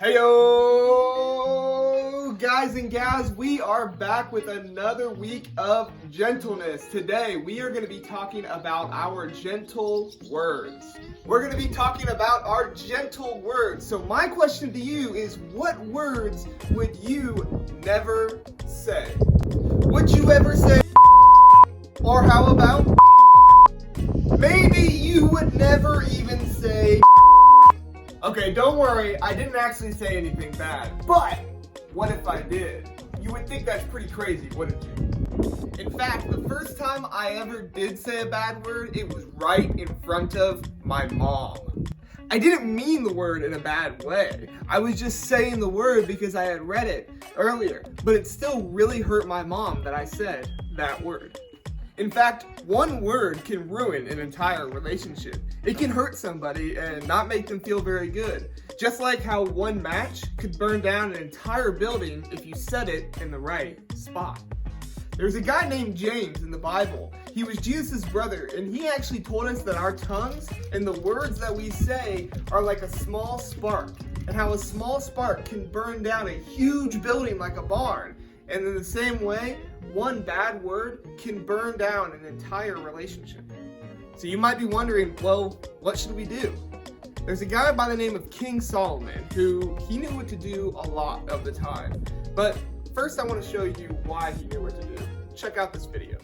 Heyo, guys and gals, we are back with another week of gentleness. Today, we are going to be talking about our gentle words. We're going to be talking about our gentle words. So my question to you is, what words would you never say? Would you ever say, or how about, maybe you would never even say. Okay, don't worry, I didn't actually say anything bad, but what if I did? You would think that's pretty crazy, wouldn't you? In fact, the first time I ever did say a bad word, it was right in front of my mom. I didn't mean the word in a bad way. I was just saying the word because I had read it earlier, but it still really hurt my mom that I said that word. In fact, one word can ruin an entire relationship. It can hurt somebody and not make them feel very good. Just like how one match could burn down an entire building if you set it in the right spot. There's a guy named James in the Bible. He was Jesus' brother, and he actually told us that our tongues and the words that we say are like a small spark, and how a small spark can burn down a huge building like a barn. And in the same way, one bad word can burn down an entire relationship. So you might be wondering, well, what should we do? There's a guy by the name of King Solomon who he knew what to do a lot of the time. But first I want to show you why he knew what to do. Check out this video.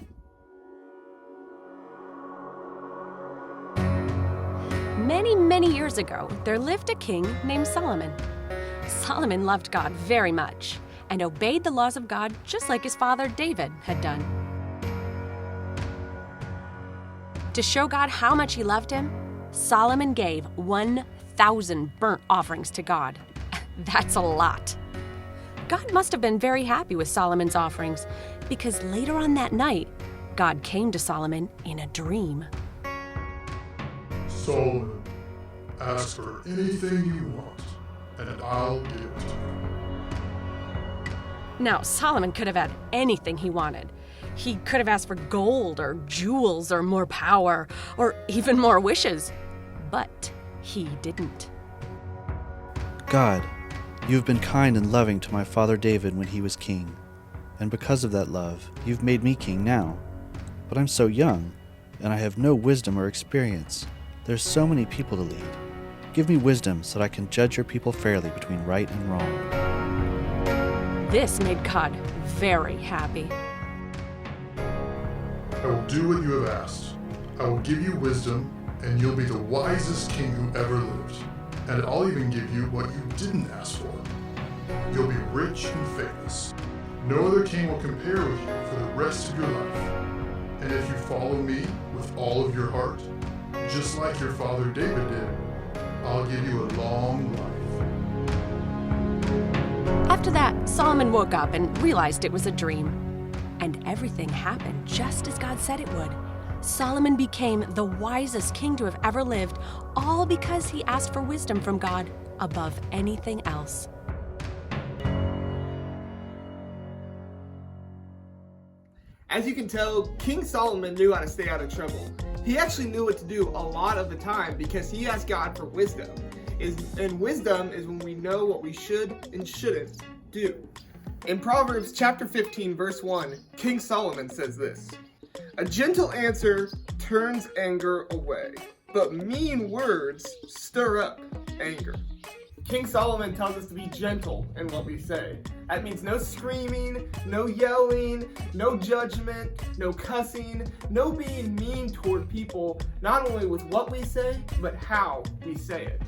Many years ago, there lived a king named Solomon. Solomon loved God very much and obeyed the laws of God just like his father David had done. To show God how much he loved him, Solomon gave 1,000 burnt offerings to God. That's a lot. God must have been very happy with Solomon's offerings, because later on that night, God came to Solomon in a dream. Solomon, ask for anything you want, and I'll give it. Now, Solomon could have had anything he wanted. He could have asked for gold or jewels or more power or even more wishes, but he didn't. God, you have been kind and loving to my father David when he was king, and because of that love, you've made me king now. But I'm so young, and I have no wisdom or experience. There's so many people to lead. Give me wisdom so that I can judge your people fairly between right and wrong. This made God very happy. I will do what you have asked. I will give you wisdom, and you'll be the wisest king who ever lived. And I'll even give you what you didn't ask for. You'll be rich and famous. No other king will compare with you for the rest of your life. And if you follow me with all of your heart, just like your father David did, I'll give you a long life. After that, Solomon woke up and realized it was a dream. And everything happened just as God said it would. Solomon became the wisest king to have ever lived, all because he asked for wisdom from God above anything else. As you can tell, King Solomon knew how to stay out of trouble. He actually knew what to do a lot of the time because he asked God for wisdom. And wisdom is when we know what we should and shouldn't do. In Proverbs chapter 15, verse 1, King Solomon says this: "A gentle answer turns anger away, but mean words stir up anger." King Solomon tells us to be gentle in what we say. That means no screaming, no yelling, no judgment, no cussing, no being mean toward people, not only with what we say, but how we say it.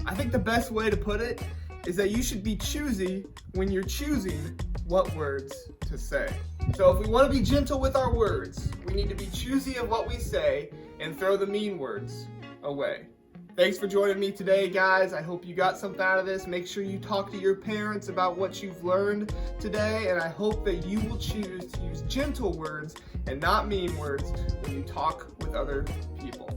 I think the best way to put it is that you should be choosy when you're choosing what words to say. So if we want to be gentle with our words, we need to be choosy of what we say and throw the mean words away. Thanks for joining me today, guys. I hope you got something out of this. Make sure you talk to your parents about what you've learned today, and I hope that you will choose to use gentle words and not mean words when you talk with other people.